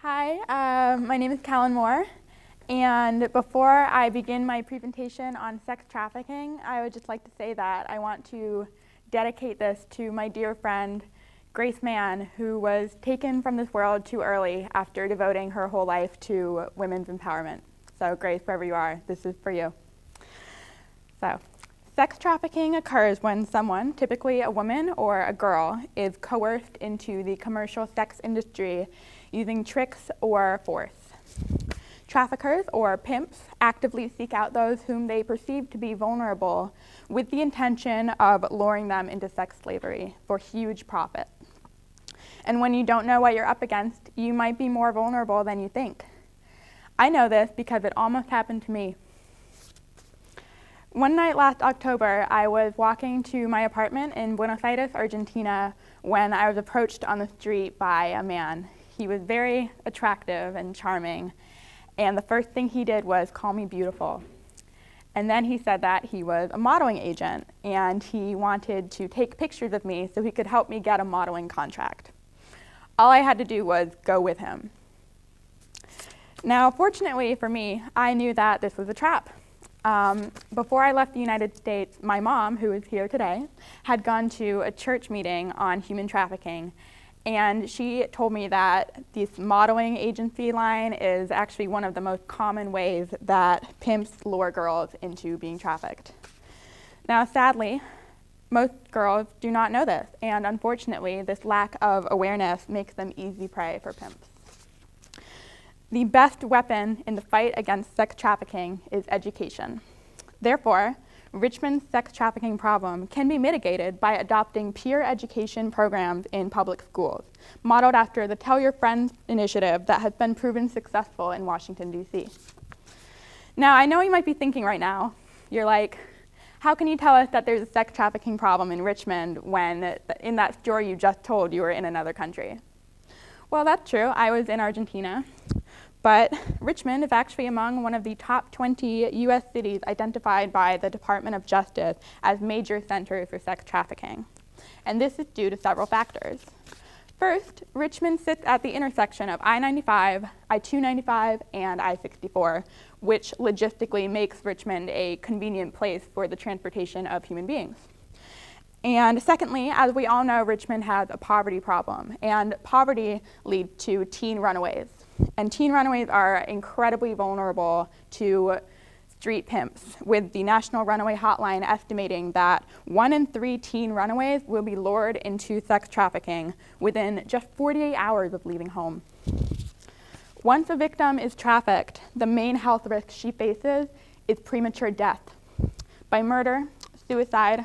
Hi, my name is Kallan Moore, and before I begin my presentation on sex trafficking, I would just like to say that I want to dedicate this to my dear friend, Grace Mann, who was taken from this world too early after devoting her whole life to women's empowerment. So Grace, wherever you are, this is for you. So, sex trafficking occurs when someone, typically a woman or a girl, is coerced into the commercial sex industry using tricks or force. Traffickers or pimps actively seek out those whom they perceive to be vulnerable with the intention of luring them into sex slavery for huge profit. And when you don't know what you're up against, you might be more vulnerable than you think. I know this because it almost happened to me. One night last October, I was walking to my apartment in Buenos Aires, Argentina, when I was approached on the street by a man. He was very attractive and charming, and the first thing he did was call me beautiful. And then he said that he was a modeling agent, and he wanted to take pictures of me so he could help me get a modeling contract. All I had to do was go with him. Now, fortunately for me, I knew that this was a trap. Before I left the United States, my mom, who is here today, had gone to a church meeting on human trafficking, and she told me that this modeling agency line is actually one of the most common ways that pimps lure girls into being trafficked. Now, sadly, most girls do not know this, and unfortunately, this lack of awareness makes them easy prey for pimps. The best weapon in the fight against sex trafficking is education. Therefore, Richmond's sex trafficking problem can be mitigated by adopting peer education programs in public schools, modeled after the Tell Your Friends initiative that has been proven successful in Washington, D.C. Now, I know you might be thinking right now, you're like, how can you tell us that there's a sex trafficking problem in Richmond when in that story you just told you were in another country? Well, that's true. I was in Argentina. But Richmond is actually among one of the top 20 U.S. cities identified by the Department of Justice as major centers for sex trafficking. And this is due to several factors. First, Richmond sits at the intersection of I-95, I-295, and I-64, which logistically makes Richmond a convenient place for the transportation of human beings. And secondly, as we all know, Richmond has a poverty problem, and poverty leads to teen runaways. And teen runaways are incredibly vulnerable to street pimps, with the National Runaway Hotline estimating that 1 in 3 teen runaways will be lured into sex trafficking within just 48 hours of leaving home. Once a victim is trafficked, the main health risk she faces is premature death by murder, suicide,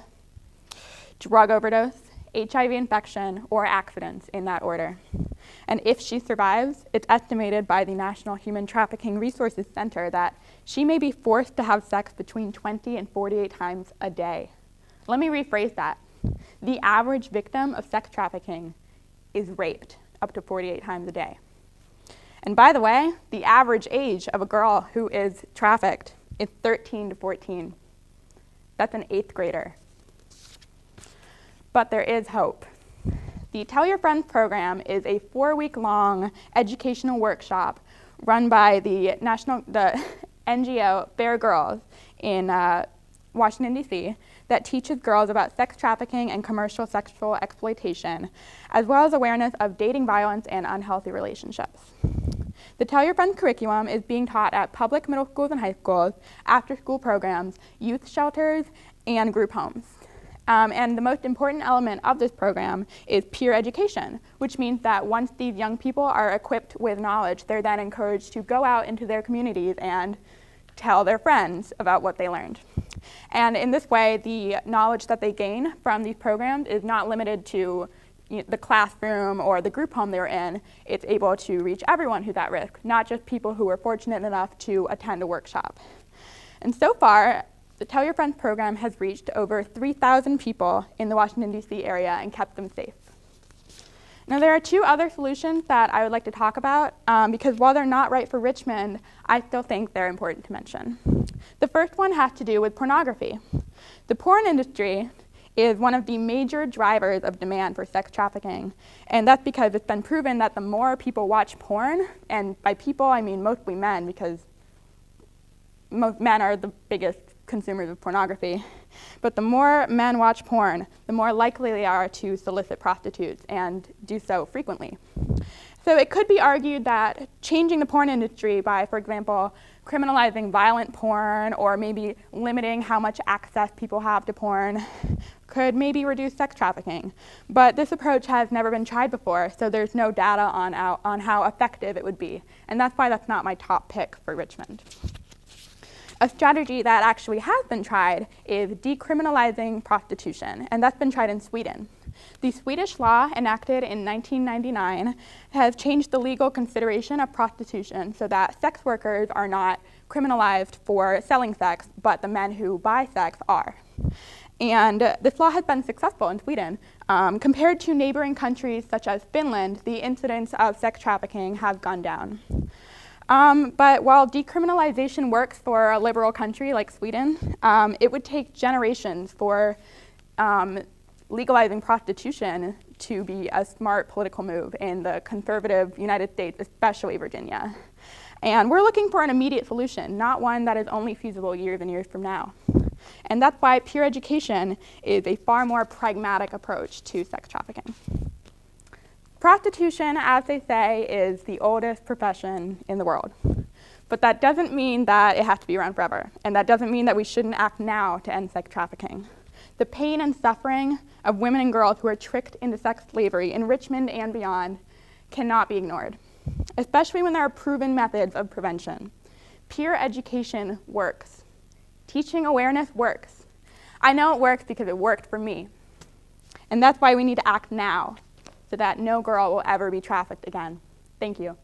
drug overdose, HIV infection, or accidents in that order. And if she survives, it's estimated by the National Human Trafficking Resources Center that she may be forced to have sex between 20 and 48 times a day. Let me rephrase that. The average victim of sex trafficking is raped up to 48 times a day. And by the way, the average age of a girl who is trafficked is 13 to 14. That's an 8th grader. But there is hope. The Tell Your Friends program is a 4-week-long educational workshop run by the NGO Fair Girls in Washington, D.C. that teaches girls about sex trafficking and commercial sexual exploitation, as well as awareness of dating violence and unhealthy relationships. The Tell Your Friends curriculum is being taught at public middle schools and high schools, after-school programs, youth shelters, and group homes. And the most important element of this program is peer education, which means that once these young people are equipped with knowledge, they're then encouraged to go out into their communities and tell their friends about what they learned. And in this way, the knowledge that they gain from these programs is not limited to the classroom or the group home they're in. It's able to reach everyone who's at risk, not just people who are fortunate enough to attend a workshop. And so far, the Tell Your Friends program has reached over 3,000 people in the Washington, D.C. area and kept them safe. Now, there are 2 other solutions that I would like to talk about because while they're not right for Richmond, I still think they're important to mention. The first one has to do with pornography. The porn industry is one of the major drivers of demand for sex trafficking. And that's because it's been proven that the more people watch porn, and by people I mean mostly men, because most men are the biggest consumers of pornography, but the more men watch porn, the more likely they are to solicit prostitutes and do so frequently. So it could be argued that changing the porn industry by, for example, criminalizing violent porn or maybe limiting how much access people have to porn could maybe reduce sex trafficking. But this approach has never been tried before, so there's no data on how effective it would be. And that's why that's not my top pick for Richmond. A strategy that actually has been tried is decriminalizing prostitution, and that's been tried in Sweden. The Swedish law, enacted in 1999, has changed the legal consideration of prostitution so that sex workers are not criminalized for selling sex, but the men who buy sex are. And this law has been successful in Sweden. Compared to neighboring countries such as Finland, the incidence of sex trafficking has gone down. But while decriminalization works for a liberal country like Sweden, it would take generations for legalizing prostitution to be a smart political move in the conservative United States, especially Virginia. And we're looking for an immediate solution, not one that is only feasible years and years from now. And that's why peer education is a far more pragmatic approach to sex trafficking. Prostitution, as they say, is the oldest profession in the world. But that doesn't mean that it has to be around forever. And that doesn't mean that we shouldn't act now to end sex trafficking. The pain and suffering of women and girls who are tricked into sex slavery in Richmond and beyond cannot be ignored, especially when there are proven methods of prevention. Peer education works. Teaching awareness works. I know it works because it worked for me. And that's why we need to act now, so that no girl will ever be trafficked again. Thank you.